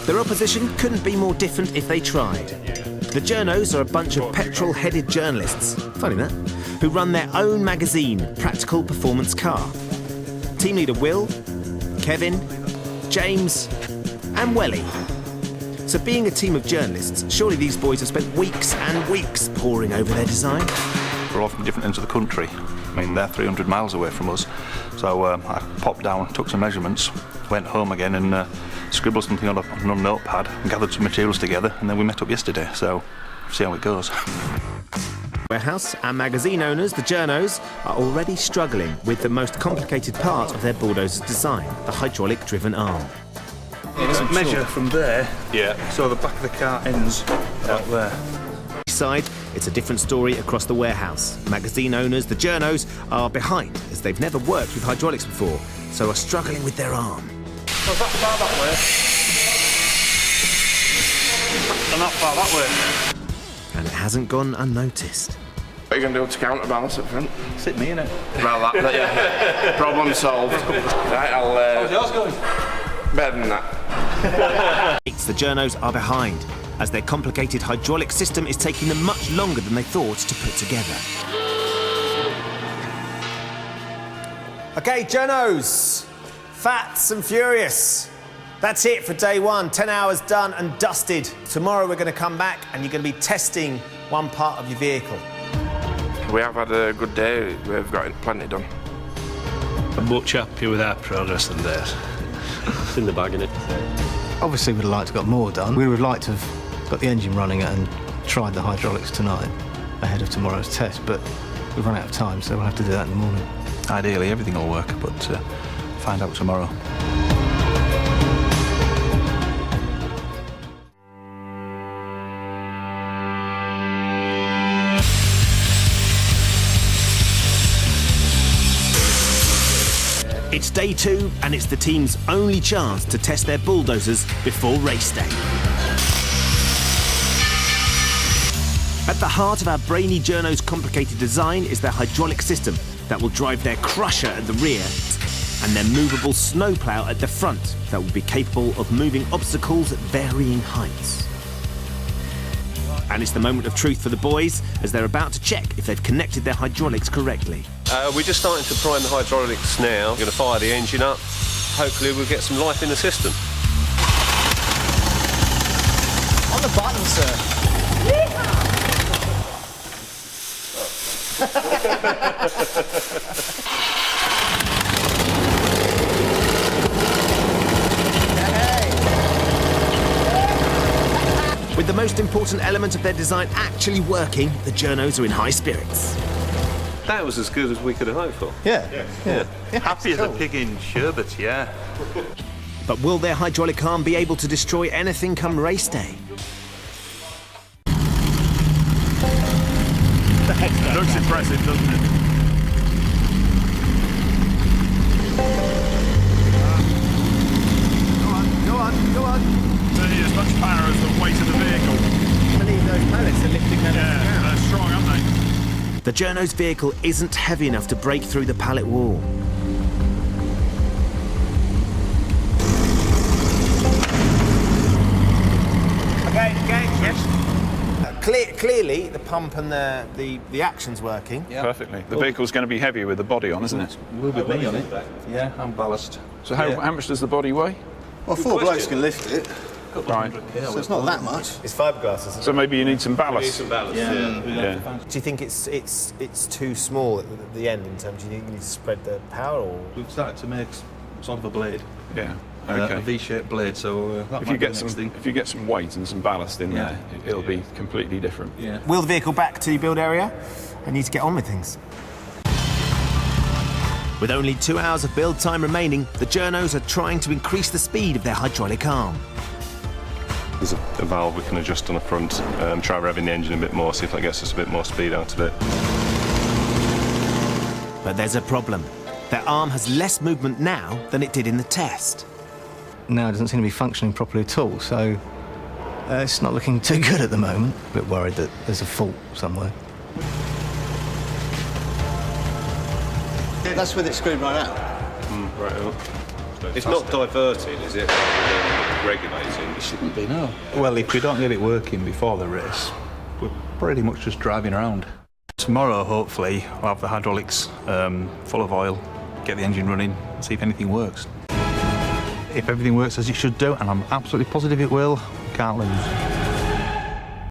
Their opposition couldn't be more different if they tried. The journos are a bunch of petrol-headed journalists, funny that, who run their own magazine, Practical Performance Car. Team leader Will, Kevin, James and Owelly. So being a team of journalists, surely these boys have spent weeks and weeks poring over their design. We're all from different ends of the country. I mean, they're 300 miles away from us. So I popped down, took some measurements, went home again and scribbled something on a notepad and gathered some materials together, and then we met up yesterday, so see how it goes. Warehouse and magazine owners, the journos, are already struggling with the most complicated part of their bulldozer's design, the hydraulic-driven arm. Let's measure from there, so the back of the car ends out there. Side, it's a different story across the warehouse. Magazine owners, the journos, are behind as they've never worked with hydraulics before, so are struggling with their arm. So that far that way, and that far that way. And it hasn't gone unnoticed. What are you going to do to counterbalance at front? Sit me in it. Well, yeah. Problem solved. Right, How's yours going? Better than that. The journos are behind, as their complicated hydraulic system is taking them much longer than they thought to put together. OK, journos, fats and furious. That's it for day one. 10 hours done and dusted. Tomorrow we're going to come back and you're going to be testing one part of your vehicle. We have had a good day. We've got plenty done. I'm much happier with our progress than theirs. It's in the bag, innit? Obviously we'd have liked to have got more done. We would have liked to have got the engine running and tried the hydraulics tonight ahead of tomorrow's test, but we've run out of time, so we'll have to do that in the morning. Ideally, everything will work, but find out tomorrow. It's day two, and it's the team's only chance to test their bulldozers before race day. At the heart of our brainy journos' complicated design is their hydraulic system that will drive their crusher at the rear and their movable snowplow at the front that will be capable of moving obstacles at varying heights. And it's the moment of truth for the boys as they're about to check if they've connected their hydraulics correctly. We're just starting to prime the hydraulics now. We're going to fire the engine up. Hopefully we'll get some life in the system. On the button, sir. With the most important element of their design actually working, the journos are in high spirits. That was as good as we could have hoped for. Yeah. Happy as a pig in sherbet, yeah. But will their hydraulic arm be able to destroy anything come race day? Looks impressive, doesn't it? Go on. Certainly as much power as the weight of the vehicle. I believe those pallets are lifting them down. They're strong, aren't they? The journos' vehicle isn't heavy enough to break through the pallet wall. Okay, yes. Clearly, the pump and the action's working. Yeah. Perfectly. The vehicle's going to be heavier with the body on, isn't it? Will be me on it. Yeah, and ballast. So how much does the body weigh? Well, four blokes can lift it, Right. so it's not that much. It's fiberglass, isn't it? So maybe you need some ballast. Yeah. Do you think it's too small at the end in terms of you need to spread the power, or We've started to make sort of a blade, Yeah. a Okay. V-shaped blade. So that If might you be get the some, next thing. if you get some weight and some ballast in there, it'll be completely different. Yeah. wheel the vehicle back to your build area and need to get on with things? With only 2 hours of build time remaining, the journos are trying to increase the speed of their hydraulic arm. There's a valve we can adjust on the front, try revving the engine a bit more, see if that gets us a bit more speed out of it. But there's a problem. Their arm has less movement now than it did in the test. Now it doesn't seem to be functioning properly at all, so it's not looking too good at the moment. A bit worried that there's a fault somewhere. That's with it screwed right out. Right up. It's not diverting, is it? Regulating. It shouldn't be, no. Well, if we don't get it working before the race, we're pretty much just driving around. Tomorrow, hopefully, I'll have the hydraulics full of oil, get the engine running, and see if anything works. If everything works as it should do, and I'm absolutely positive it will, we can't lose.